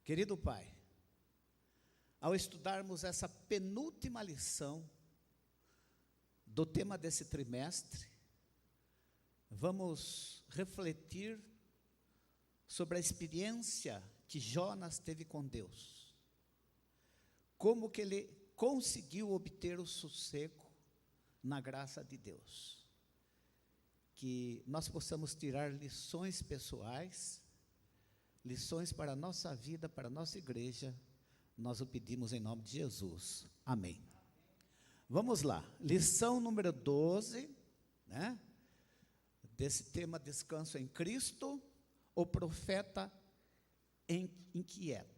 Querido Pai, ao estudarmos essa penúltima lição do tema desse trimestre, vamos refletir sobre a experiência que Jonas teve com Deus. Como que ele conseguiu obter o sossego na graça de Deus. Que nós possamos tirar lições pessoais, lições para a nossa vida, para a nossa igreja. Nós o pedimos em nome de Jesus. Amém. Vamos lá. Lição número 12, né? Desse tema descanso em Cristo, o profeta inquieto.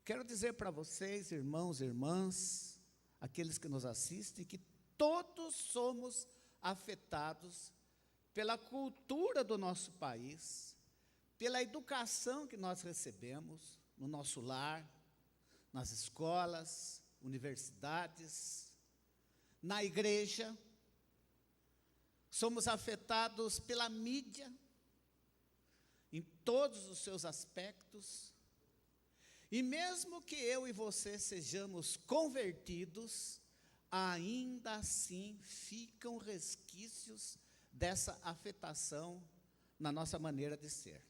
Quero dizer para vocês, irmãos e irmãs, aqueles que nos assistem, que todos somos afetados pela cultura do nosso país, pela educação que nós recebemos no nosso lar, nas escolas, universidades, na igreja. Somos afetados pela mídia, em todos os seus aspectos. E mesmo que eu e você sejamos convertidos, ainda assim ficam resquícios dessa afetação na nossa maneira de ser.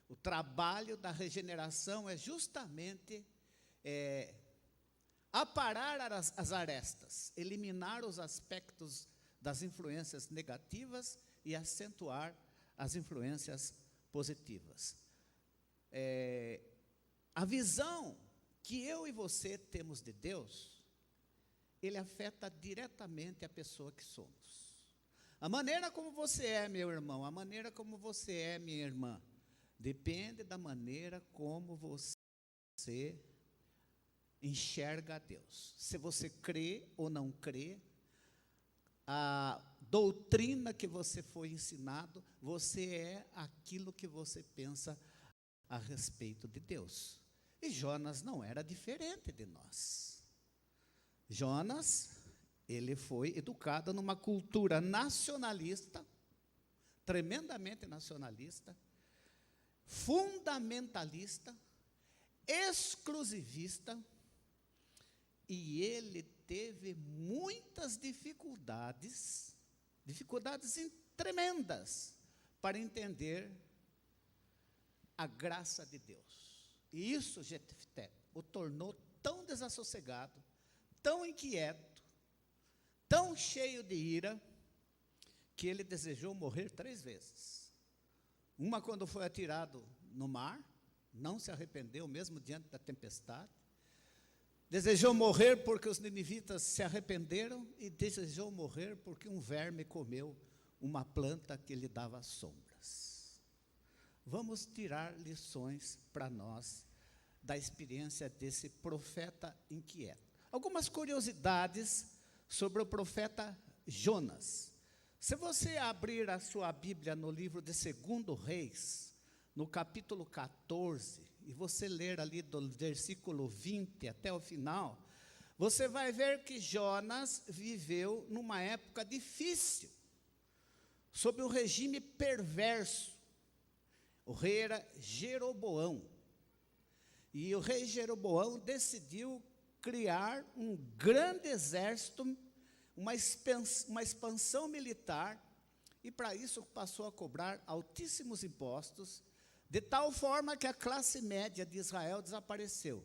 O trabalho da regeneração é justamente aparar as arestas, eliminar os aspectos das influências negativas e acentuar as influências positivas. A visão que eu e você temos de Deus, ele afeta diretamente a pessoa que somos. A maneira como você é, meu irmão, a maneira como você é, minha irmã, depende da maneira como você enxerga a Deus. Se você crê ou não crê, a doutrina que você foi ensinado, você é aquilo que você pensa a respeito de Deus. E Jonas não era diferente de nós. Jonas, ele foi educado numa cultura nacionalista, tremendamente nacionalista, fundamentalista, exclusivista, e ele teve muitas dificuldades tremendas, para entender a graça de Deus. E isso, Jefté, o tornou tão desassossegado, tão inquieto, tão cheio de ira, que ele desejou morrer 3 vezes. Uma quando foi atirado no mar, não se arrependeu mesmo diante da tempestade. Desejou morrer porque os ninivitas se arrependeram, e desejou morrer porque um verme comeu uma planta que lhe dava sombras. Vamos tirar lições para nós da experiência desse profeta inquieto. Algumas curiosidades sobre o profeta Jonas. Se você abrir a sua Bíblia no livro de 2 Reis, no capítulo 14, e você ler ali do versículo 20 até o final, você vai ver que Jonas viveu numa época difícil, sob um regime perverso. O rei era Jeroboão, e o rei Jeroboão decidiu criar um grande exército, uma expansão militar, e para isso passou a cobrar altíssimos impostos, de tal forma que a classe média de Israel desapareceu.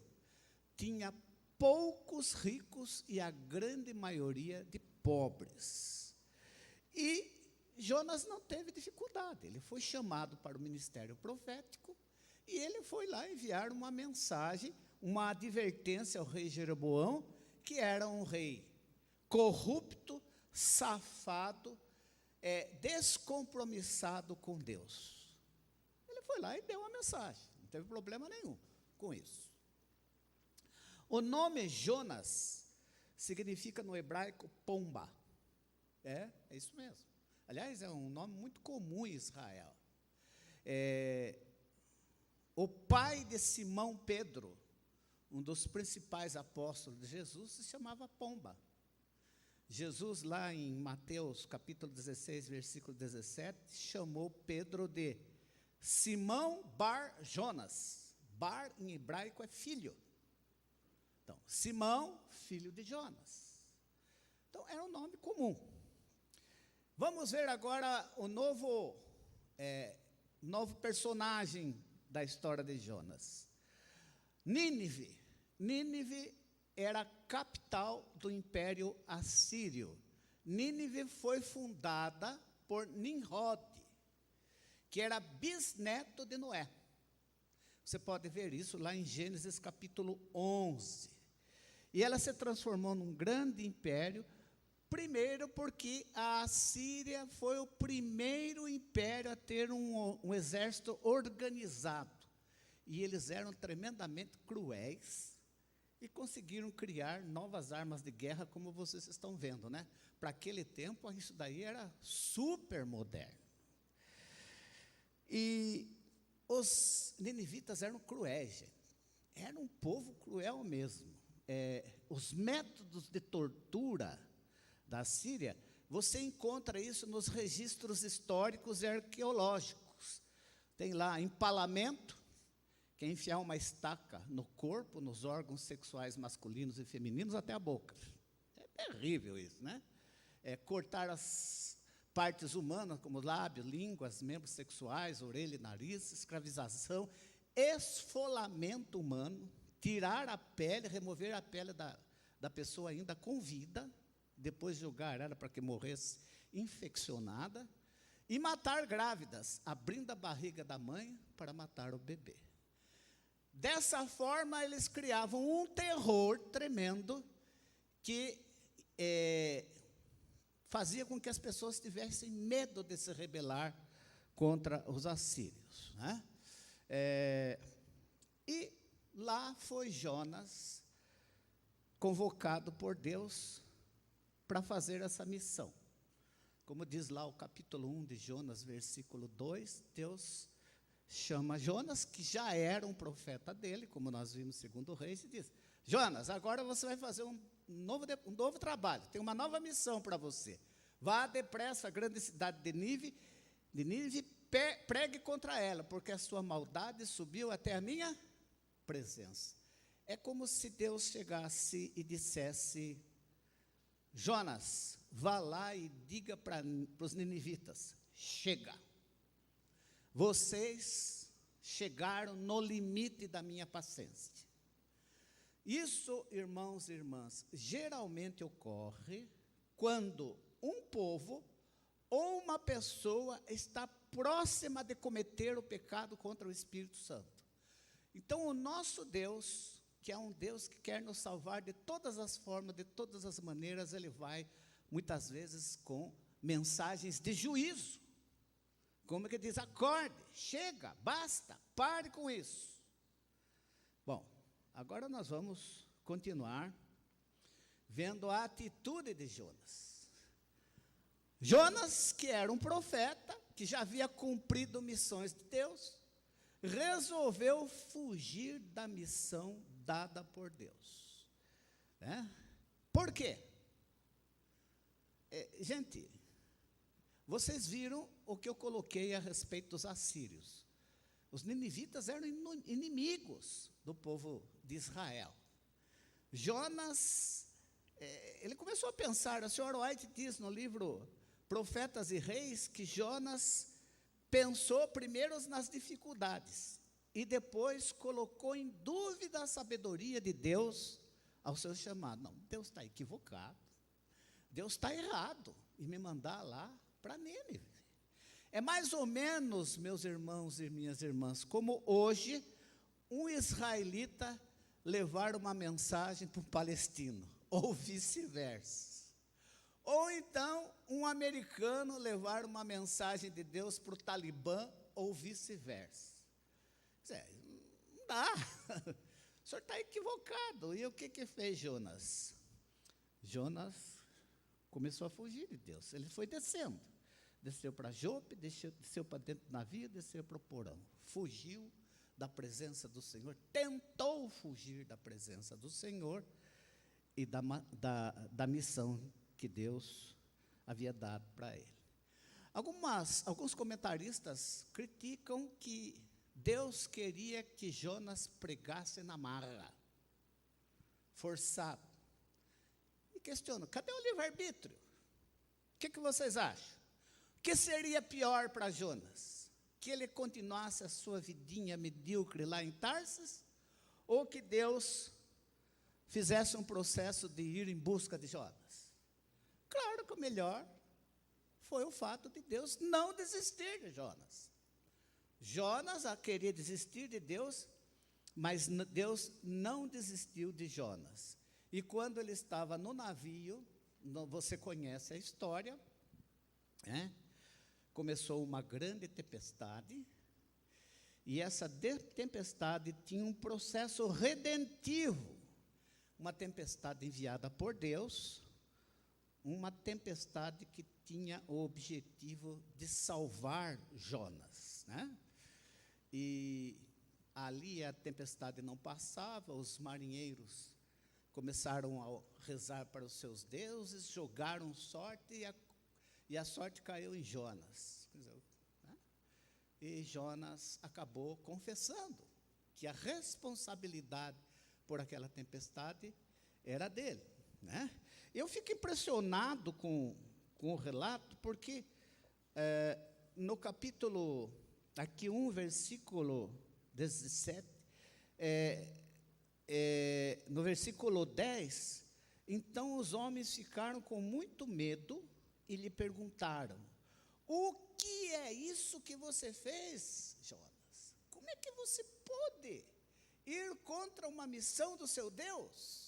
Tinha poucos ricos e a grande maioria de pobres. E Jonas não teve dificuldade, ele foi chamado para o ministério profético, e ele foi lá enviar uma mensagem, uma advertência ao rei Jeroboão, que era um rei corrupto, safado, descompromissado com Deus. Ele foi lá e deu uma mensagem, não teve problema nenhum com isso. O nome Jonas significa no hebraico pomba. É isso mesmo. Aliás, é um nome muito comum em Israel. O pai de Simão Pedro, um dos principais apóstolos de Jesus, se chamava Pomba. Jesus, lá em Mateus capítulo 16, versículo 17, chamou Pedro de Simão Bar Jonas. Bar em hebraico é filho. Então, Simão, filho de Jonas. Então, era um nome comum. Vamos ver agora o novo personagem da história de Jonas. Nínive. Nínive era a capital do Império Assírio. Nínive foi fundada por Nimrod, que era bisneto de Noé. Você pode ver isso lá em Gênesis capítulo 11. E ela se transformou num grande império, primeiro porque a Assíria foi o primeiro império a ter um exército organizado. E eles eram tremendamente cruéis e conseguiram criar novas armas de guerra, como vocês estão vendo, né? Para aquele tempo, isso daí era super moderno. E os ninivitas eram cruéis, gente. Era um povo cruel mesmo. Os métodos de tortura da Síria, você encontra isso nos registros históricos e arqueológicos. Tem lá empalamento, que é enfiar uma estaca no corpo, nos órgãos sexuais masculinos e femininos, até a boca. É terrível isso, né? Cortar as partes humanas, como lábios, línguas, membros sexuais, orelha e nariz, escravização, esfolamento humano, tirar a pele, remover a pele da pessoa ainda com vida, depois jogar ela para que morresse infeccionada, e matar grávidas, abrindo a barriga da mãe para matar o bebê. Dessa forma, eles criavam um terror tremendo que fazia com que as pessoas tivessem medo de se rebelar contra os assírios, né? E lá foi Jonas convocado por Deus para fazer essa missão. Como diz lá o capítulo 1 de Jonas, versículo 2, Deus chama Jonas, que já era um profeta dele, como nós vimos segundo Reis, e diz: Jonas, agora você vai fazer um novo trabalho, tem uma nova missão para você. Vá depressa à grande cidade de Nínive, pregue contra ela, porque a sua maldade subiu até a minha presença. É como se Deus chegasse e dissesse: Jonas, vá lá e diga para os ninivitas, chega. Vocês chegaram no limite da minha paciência. Isso, irmãos e irmãs, geralmente ocorre quando um povo ou uma pessoa está próxima de cometer o pecado contra o Espírito Santo. Então, o nosso Deus, que é um Deus que quer nos salvar de todas as formas, de todas as maneiras, Ele vai, muitas vezes, com mensagens de juízo. Como que diz? Acorde, chega, basta, pare com isso. Bom, agora nós vamos continuar vendo a atitude de Jonas. Jonas, que era um profeta, que já havia cumprido missões de Deus, resolveu fugir da missão dada por Deus. Por quê? Gente, vocês viram o que eu coloquei a respeito dos assírios. Os ninivitas eram inimigos do povo de Israel. Jonas, ele começou a pensar, a senhora White diz no livro Profetas e Reis, que Jonas pensou primeiro nas dificuldades e depois colocou em dúvida a sabedoria de Deus ao seu chamado. Não, Deus está equivocado, Deus está errado em me mandar lá para Nínive. É mais ou menos, meus irmãos e minhas irmãs, como hoje um israelita levar uma mensagem para um palestino, ou vice-versa. Ou então, um americano levar uma mensagem de Deus para o Talibã, ou vice-versa. Não dá. O senhor está equivocado. E o que fez Jonas? Jonas começou a fugir de Deus. Ele foi descendo. Desceu para Jope, desceu para dentro do navio, desceu para o porão. Fugiu da presença do Senhor, tentou fugir da presença do Senhor e da missão que Deus havia dado para ele. Alguns comentaristas criticam que Deus queria que Jonas pregasse na marra, forçado. E questionam, cadê o livre-arbítrio? O que vocês acham? O que seria pior para Jonas? Que ele continuasse a sua vidinha medíocre lá em Tarsis? Ou que Deus fizesse um processo de ir em busca de Jonas? Claro que o melhor foi o fato de Deus não desistir de Jonas. Jonas a querer desistir de Deus, mas Deus não desistiu de Jonas. E quando ele estava no navio, você conhece a história, né? Começou uma grande tempestade, e essa tempestade tinha um processo redentivo, uma tempestade enviada por Deus, uma tempestade que tinha o objetivo de salvar Jonas, né? E ali a tempestade não passava, os marinheiros começaram a rezar para os seus deuses, jogaram sorte e a sorte caiu em Jonas. Né? E Jonas acabou confessando que a responsabilidade por aquela tempestade era dele, né? Eu fico impressionado com o relato, porque no capítulo, aqui 1, versículo 17, no versículo 10, então os homens ficaram com muito medo e lhe perguntaram, o que é isso que você fez, Jonas? Como é que você pôde ir contra uma missão do seu Deus?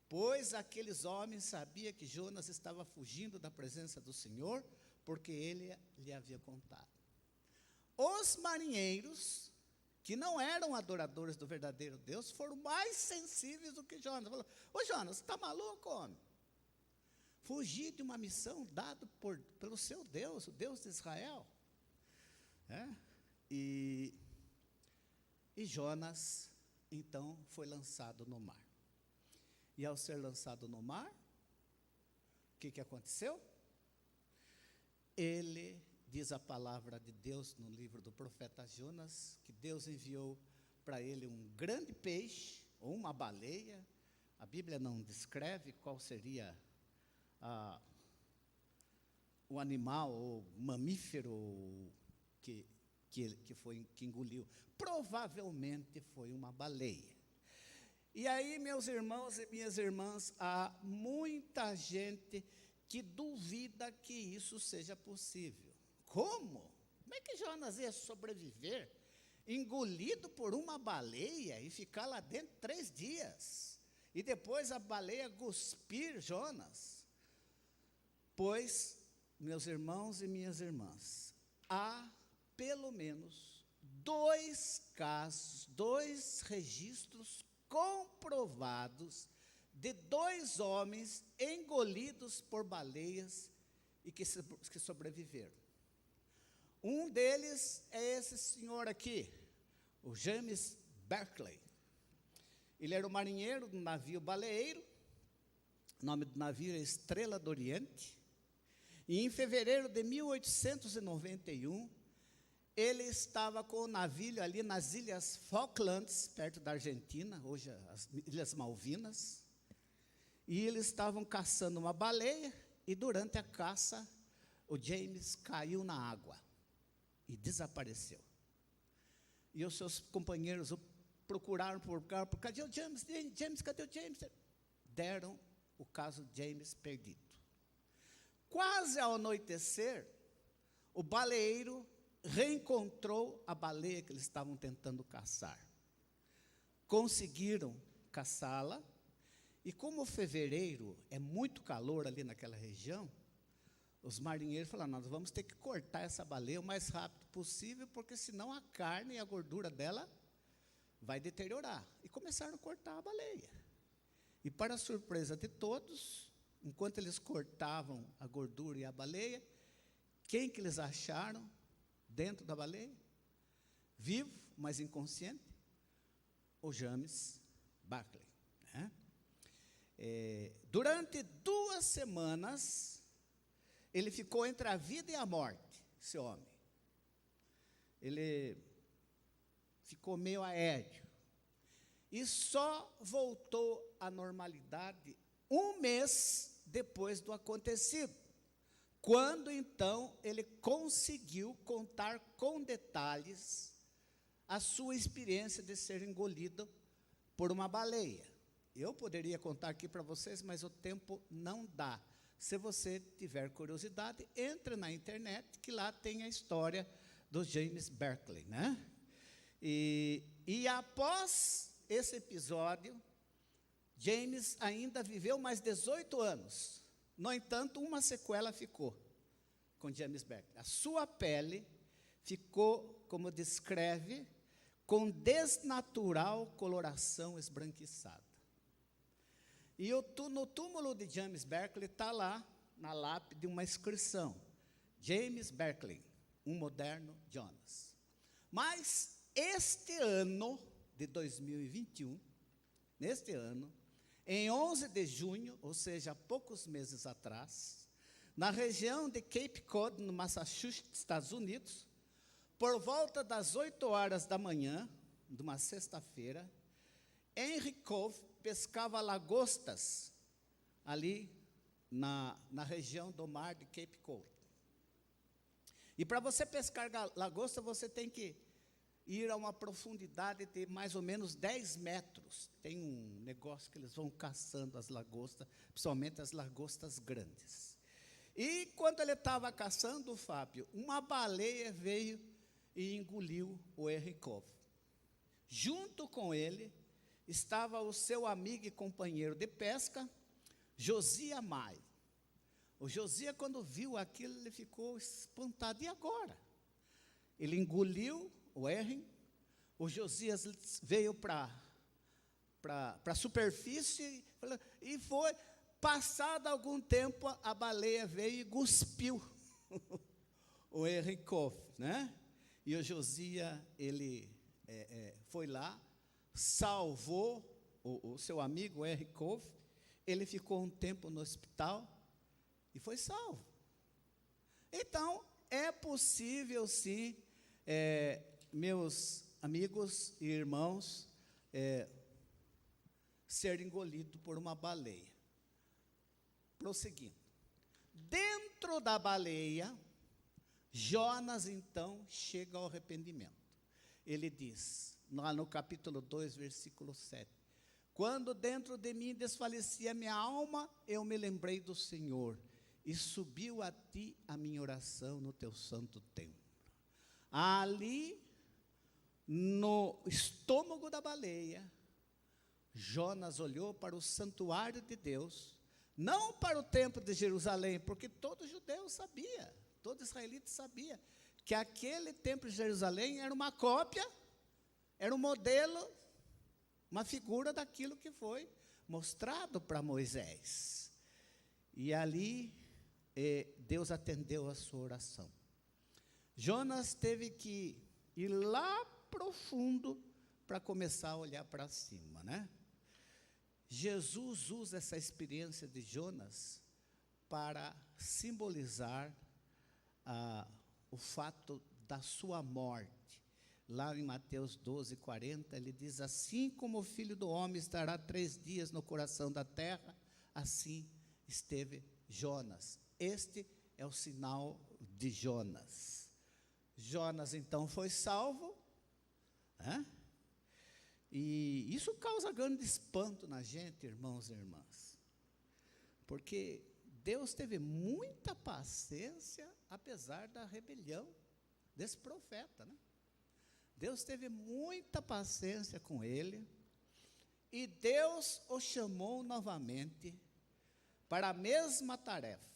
Pois aqueles homens sabiam que Jonas estava fugindo da presença do Senhor, porque ele lhe havia contado. Os marinheiros, que não eram adoradores do verdadeiro Deus, foram mais sensíveis do que Jonas. Falou, ô Jonas, você está maluco, homem? Fugir de uma missão dada pelo seu Deus, o Deus de Israel. E Jonas, então, foi lançado no mar. E ao ser lançado no mar, o que aconteceu? Ele, diz a palavra de Deus no livro do profeta Jonas, que Deus enviou para ele um grande peixe, ou uma baleia. A Bíblia não descreve qual seria o animal, ou mamífero que engoliu. Provavelmente foi uma baleia. E aí, meus irmãos e minhas irmãs, há muita gente que duvida que isso seja possível. Como? Como é que Jonas ia sobreviver, engolido por uma baleia e ficar lá dentro 3 dias? E depois a baleia cuspir Jonas? Pois, meus irmãos e minhas irmãs, há pelo menos 2 casos, 2 registros comprovados de 2 homens engolidos por baleias e que sobreviveram. Um deles é esse senhor aqui, o James Barclay. Ele era um marinheiro do navio baleeiro, o nome do navio é Estrela do Oriente, e em fevereiro de 1891, ele estava com o navio ali nas Ilhas Falklands, perto da Argentina, hoje as Ilhas Malvinas, e eles estavam caçando uma baleia, e durante a caça, o James caiu na água e desapareceu. E os seus companheiros o procuraram por cá, cadê o James? James, cadê o James? Deram o caso James perdido. Quase ao anoitecer, o baleeiro reencontrou a baleia que eles estavam tentando caçar. Conseguiram caçá-la, e como fevereiro é muito calor ali naquela região, os marinheiros falaram, nós vamos ter que cortar essa baleia o mais rápido possível, porque senão a carne e a gordura dela vai deteriorar. E começaram a cortar a baleia. E para a surpresa de todos, enquanto eles cortavam a gordura e a baleia, quem que eles acharam dentro da baleia? Vivo, mas inconsciente? O James Barclay. Né? Durante 2 semanas, Ele ficou entre a vida e a morte, esse homem. Ele ficou meio aéreo. E só voltou à normalidade um mês depois do acontecido. Quando, então, ele conseguiu contar com detalhes a sua experiência de ser engolido por uma baleia. Eu poderia contar aqui para vocês, mas o tempo não dá. Se você tiver curiosidade, entre na internet, que lá tem a história do James Berkeley, né? E após esse episódio, James ainda viveu mais 18 anos. No entanto, uma sequela ficou com James Berkeley. A sua pele ficou, como descreve, com desnatural coloração esbranquiçada. E no túmulo de James Berkeley está lá, na lápide, uma inscrição: James Berkeley, um moderno Jonas. Mas este ano de 2021, neste ano, em 11 de junho, ou seja, há poucos meses atrás, na região de Cape Cod, no Massachusetts, Estados Unidos, por volta das 8 horas da manhã, de uma sexta-feira, Henry Cove pescava lagostas ali na região do mar de Cape Cod. E para você pescar lagosta, você tem que ir a uma profundidade de mais ou menos 10 metros. Tem um negócio que eles vão caçando as lagostas, principalmente as lagostas grandes. E quando ele estava caçando, Fábio, uma baleia veio e engoliu o Henry Cove. Junto com ele estava o seu amigo e companheiro de pesca, Josias Maia. O Josias, quando viu aquilo, ele ficou espantado. E agora? Ele engoliu o Henry, o Josias veio para a superfície e foi. Passado algum tempo, a baleia veio e cuspiu o Henry Cove, né? E o Josias, ele foi lá, salvou o seu amigo Henry Cove. Ele ficou um tempo no hospital e foi salvo. Então, é possível sim, meus amigos e irmãos, ser engolido por uma baleia. Prosseguindo. Dentro da baleia, Jonas, então, chega ao arrependimento. Ele diz, lá no capítulo 2, versículo 7, quando dentro de mim desfalecia minha alma, eu me lembrei do Senhor, e subiu a ti a minha oração no teu santo templo. Ali, no estômago da baleia, Jonas olhou para o santuário de Deus, não para o templo de Jerusalém, porque todo judeu sabia, todo israelita sabia, que aquele templo de Jerusalém era uma cópia, era um modelo, uma figura daquilo que foi mostrado para Moisés. E ali, Deus atendeu a sua oração. Jonas teve que ir lá profundo para começar a olhar para cima, né? Jesus usa essa experiência de Jonas para simbolizar o fato da sua morte. Lá em Mateus 12, 40, ele diz, assim como o Filho do Homem estará 3 dias no coração da terra, assim esteve Jonas. Este é o sinal de Jonas. Jonas, então, foi salvo, né? E isso causa grande espanto na gente, irmãos e irmãs, porque Deus teve muita paciência, apesar da rebelião desse profeta, né? Deus teve muita paciência com ele, e Deus o chamou novamente para a mesma tarefa.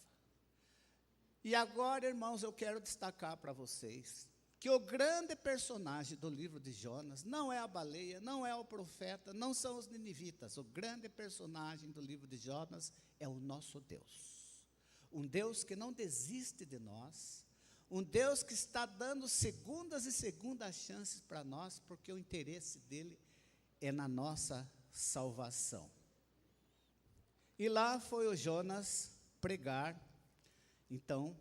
E agora, irmãos, eu quero destacar para vocês que o grande personagem do livro de Jonas não é a baleia, não é o profeta, não são os ninivitas. O grande personagem do livro de Jonas é o nosso Deus. Um Deus que não desiste de nós, um Deus que está dando segundas e segundas chances para nós, porque o interesse dele é na nossa salvação. E lá foi o Jonas pregar então,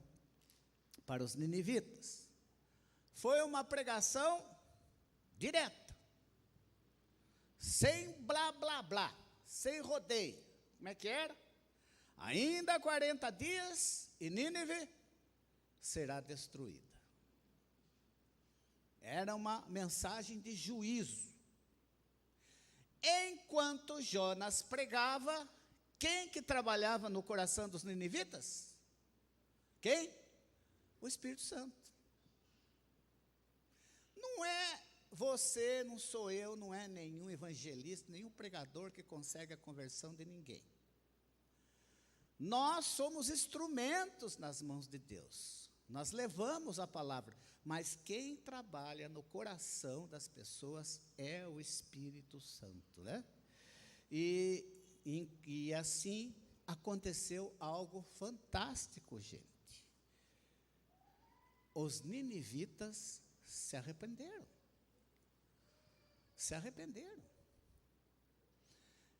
para os ninivitas. Foi uma pregação direta, sem blá, blá, blá, sem rodeio. Como é que era? Ainda 40 dias e Nínive será destruída. Era uma mensagem de juízo. Enquanto Jonas pregava, quem que trabalhava no coração dos ninivitas? Quem? O Espírito Santo. Não é você, não sou eu, não é nenhum evangelista, nenhum pregador que consegue a conversão de ninguém. Nós somos instrumentos nas mãos de Deus. Nós levamos a palavra, mas quem trabalha no coração das pessoas é o Espírito Santo, né? E assim aconteceu algo fantástico, gente. Os ninivitas se arrependeram. Se arrependeram.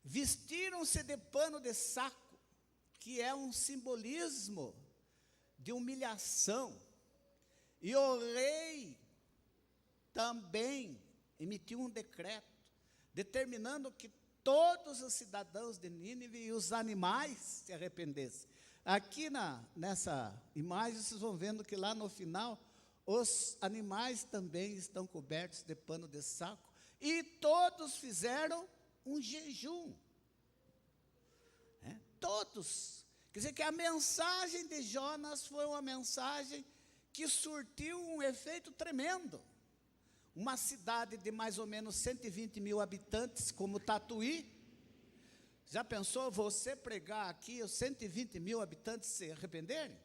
Vestiram-se de pano de saco, que é um simbolismo de humilhação. E o rei também emitiu um decreto, determinando que todos os cidadãos de Nínive e os animais se arrependessem. Aqui nessa imagem, vocês vão vendo que lá no final, os animais também estão cobertos de pano de saco, e todos fizeram um jejum. Todos. Quer dizer que a mensagem de Jonas foi uma mensagem que surtiu um efeito tremendo. Uma cidade de mais ou menos 120 mil habitantes, como Tatuí. Já pensou você pregar aqui, os 120 mil habitantes se arrependerem?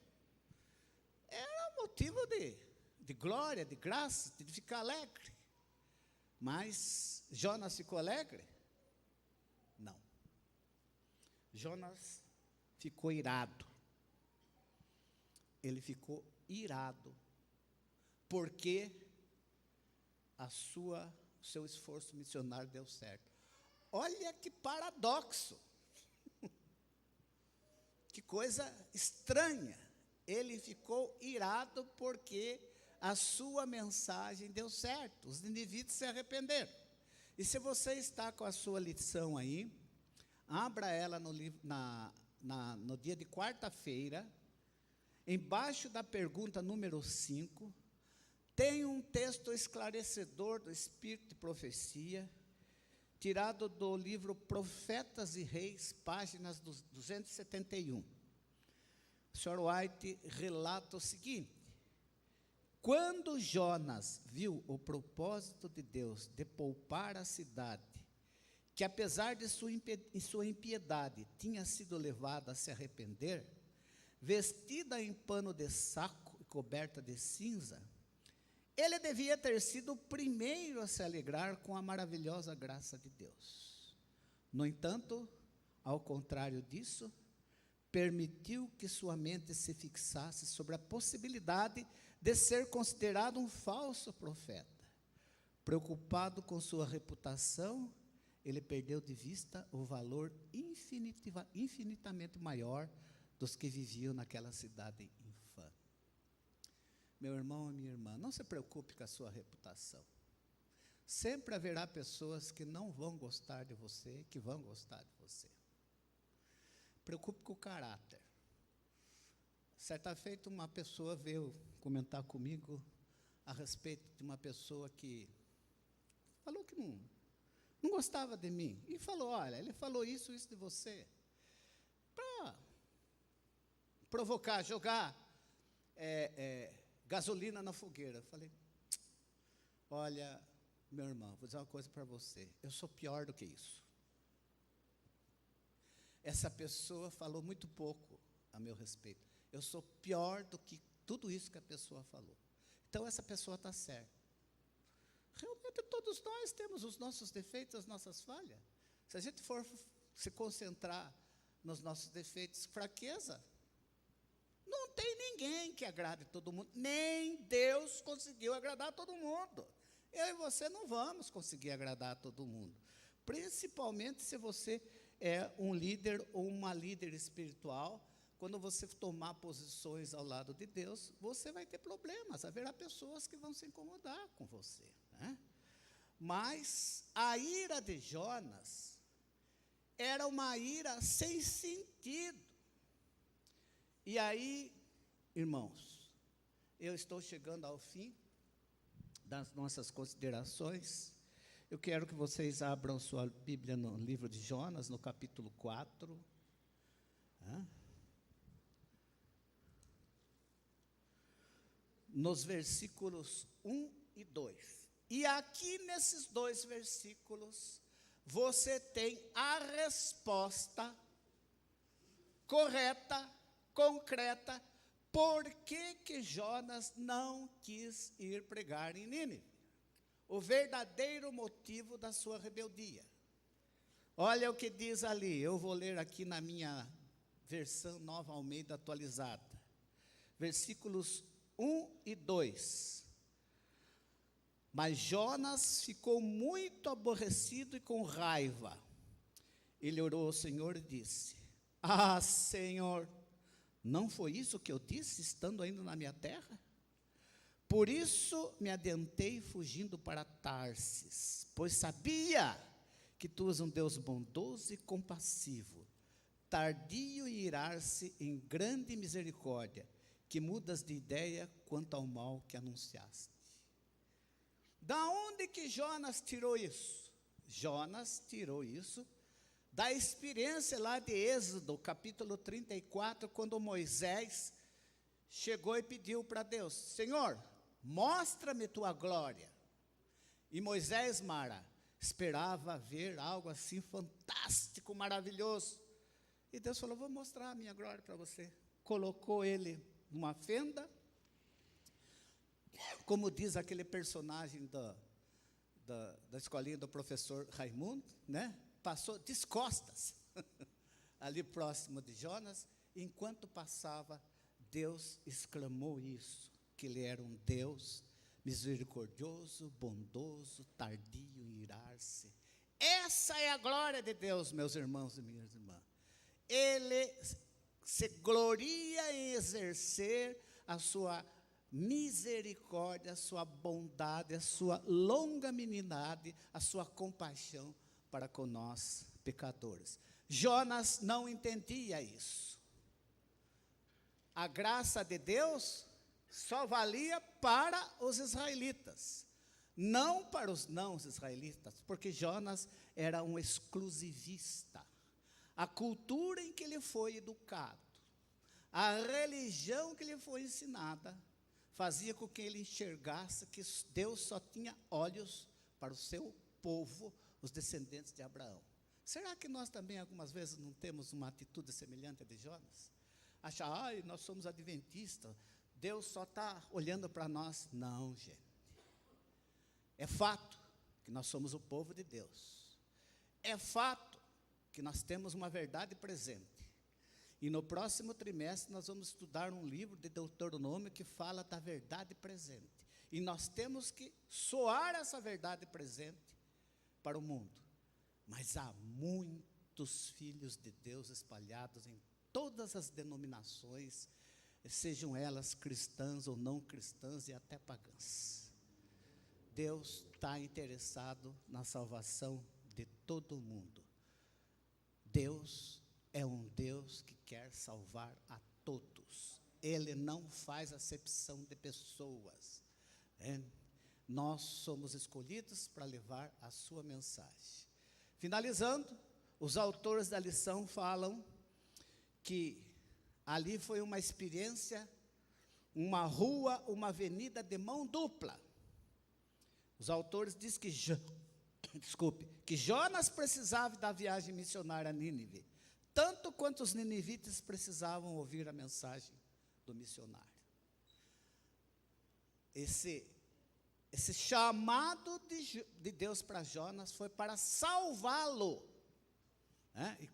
Era motivo de glória, de graça, de ficar alegre. Mas Jonas ficou alegre? Não. Jonas ficou irado. Ele ficou irado, porque o seu esforço missionário deu certo. Olha que paradoxo, que coisa estranha. Ele ficou irado porque a sua mensagem deu certo, os ninivitas se arrependeram. E se você está com a sua lição aí, abra ela no livro, no dia de quarta-feira, embaixo da pergunta número 5, tem um texto esclarecedor do Espírito de Profecia, tirado do livro Profetas e Reis, páginas 271. O Sr. White relata o seguinte: quando Jonas viu o propósito de Deus de poupar a cidade, que apesar de sua impiedade tinha sido levada a se arrepender, vestida em pano de saco e coberta de cinza, ele devia ter sido o primeiro a se alegrar com a maravilhosa graça de Deus. No entanto, ao contrário disso, permitiu que sua mente se fixasse sobre a possibilidade de ser considerado um falso profeta. Preocupado com sua reputação, ele perdeu de vista o valor infinitamente maior dos que viviam naquela cidade infame. Meu irmão e minha irmã, não se preocupe com a sua reputação. Sempre haverá pessoas que não vão gostar de você, que vão gostar de você. Preocupe com o caráter. Certa feita, uma pessoa veio comentar comigo a respeito de uma pessoa que falou que não gostava de mim. E falou: olha, ele falou isso de você, para provocar, jogar gasolina na fogueira. Eu falei: olha, meu irmão, vou dizer uma coisa para você, eu sou pior do que isso. Essa pessoa falou muito pouco a meu respeito. Eu sou pior do que tudo isso que a pessoa falou. Então, essa pessoa está certa. Realmente, todos nós temos os nossos defeitos, as nossas falhas. Se a gente for se concentrar nos nossos defeitos, fraqueza, não tem ninguém que agrade todo mundo. Nem Deus conseguiu agradar todo mundo. Eu e você não vamos conseguir agradar todo mundo. Principalmente se você é um líder ou uma líder espiritual, quando você tomar posições ao lado de Deus, você vai ter problemas, haverá pessoas que vão se incomodar com você, né? Mas a ira de Jonas era uma ira sem sentido. E aí, irmãos, eu estou chegando ao fim das nossas considerações. Eu quero que vocês abram sua Bíblia no livro de Jonas, no capítulo 4. Nos versículos 1 e 2. E aqui nesses 2 versículos, você tem a resposta correta, concreta, por que Jonas não quis ir pregar em Nínive. O verdadeiro motivo da sua rebeldia. Olha o que diz ali, eu vou ler aqui na minha versão Nova Almeida atualizada. Versículos 1 e 2. Mas Jonas ficou muito aborrecido e com raiva. Ele orou ao Senhor e disse: Ah, Senhor, não foi isso que eu disse, estando ainda na minha terra? Por isso me adentrei fugindo para Tarsis, pois sabia que tu és um Deus bondoso e compassivo, tardio em irar-se, em grande misericórdia, que mudas de ideia quanto ao mal que anunciaste. Da onde que Jonas tirou isso? Jonas tirou isso da experiência lá de Êxodo, capítulo 34, quando Moisés chegou e pediu para Deus: Senhor, mostra-me tua glória. E Moisés, Mara, esperava ver algo assim fantástico, maravilhoso. E Deus falou: vou mostrar a minha glória para você. Colocou ele numa fenda, como diz aquele personagem da escolinha do professor Raimundo, né? Passou descostas, ali próximo de Jonas. Enquanto passava, Deus exclamou isso, que ele era um Deus misericordioso, bondoso, tardio em irar-se. Essa é a glória de Deus, meus irmãos e minhas irmãs. Ele se gloria em exercer a sua misericórdia, a sua bondade, a sua longanimidade, a sua compaixão para com nós, pecadores. Jonas não entendia isso. A graça de Deus só valia para os israelitas, não para os não israelitas, porque Jonas era um exclusivista. A cultura em que ele foi educado, a religião que lhe foi ensinada, fazia com que ele enxergasse que Deus só tinha olhos para o seu povo, os descendentes de Abraão. Será que nós também, algumas vezes, não temos uma atitude semelhante a de Jonas? Achar, nós somos adventistas, Deus só está olhando para nós. Não, gente. É fato que nós somos o povo de Deus. É fato que nós temos uma verdade presente. E no próximo trimestre nós vamos estudar um livro de Deuteronômio que fala da verdade presente. E nós temos que soar essa verdade presente para o mundo. Mas há muitos filhos de Deus espalhados em todas as denominações, sejam elas cristãs ou não cristãs e até pagãs. Deus está interessado na salvação de todo mundo. Deus é um Deus que quer salvar a todos. Ele não faz acepção de pessoas. Nós somos escolhidos para levar a sua mensagem. Finalizando, os autores da lição falam que ali foi uma experiência, uma rua, uma avenida de mão dupla. Os autores dizem que Jonas precisava da viagem missionária a Nínive, tanto quanto os ninivitas precisavam ouvir a mensagem do missionário. Esse chamado de Deus para Jonas foi para salvá-lo, né?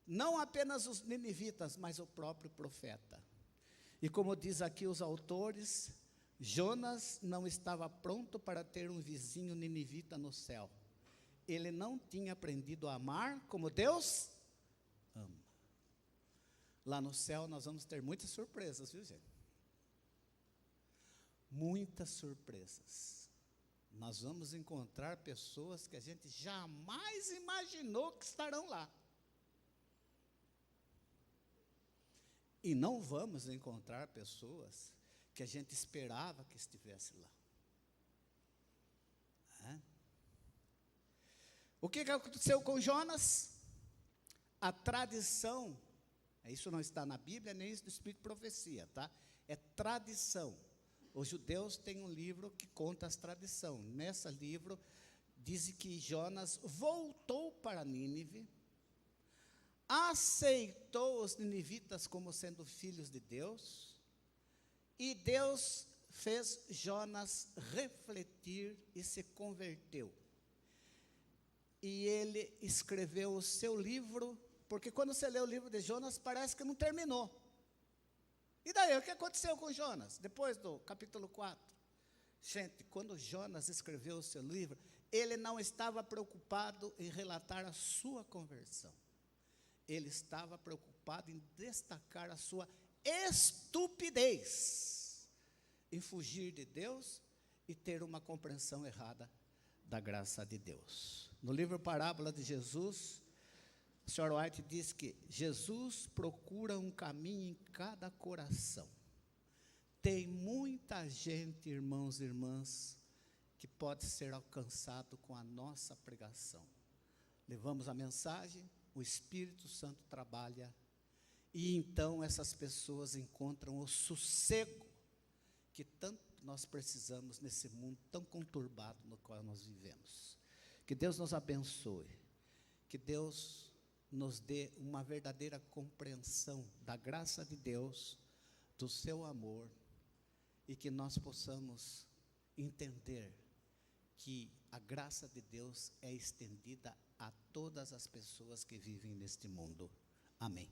Não apenas os ninivitas, mas o próprio profeta. E como diz aqui os autores, Jonas não estava pronto para ter um vizinho ninivita no céu. Ele não tinha aprendido a amar como Deus ama. Lá no céu nós vamos ter muitas surpresas, viu, gente? Muitas surpresas. Nós vamos encontrar pessoas que a gente jamais imaginou que estarão lá. E não vamos encontrar pessoas que a gente esperava que estivesse lá. O que aconteceu com Jonas? A tradição, isso não está na Bíblia, nem isso do Espírito de Profecia, tá? É tradição. Os judeus têm um livro que conta as tradições. Nesse livro, diz que Jonas voltou para Nínive, aceitou os ninivitas como sendo filhos de Deus, e Deus fez Jonas refletir e se converteu. E ele escreveu o seu livro, porque quando você lê o livro de Jonas, parece que não terminou. E daí, o que aconteceu com Jonas, depois do capítulo 4? Gente, quando Jonas escreveu o seu livro, ele não estava preocupado em relatar a sua conversão. Ele estava preocupado em destacar a sua estupidez, em fugir de Deus e ter uma compreensão errada da graça de Deus. No livro Parábola de Jesus, o Sr. White diz que Jesus procura um caminho em cada coração. Tem muita gente, irmãos e irmãs, que pode ser alcançado com a nossa pregação. Levamos a mensagem, o Espírito Santo trabalha, e então essas pessoas encontram o sossego que tanto nós precisamos nesse mundo tão conturbado no qual nós vivemos. Que Deus nos abençoe, que Deus nos dê uma verdadeira compreensão da graça de Deus, do seu amor, e que nós possamos entender que a graça de Deus é estendida a todas as pessoas que vivem neste mundo. Amém.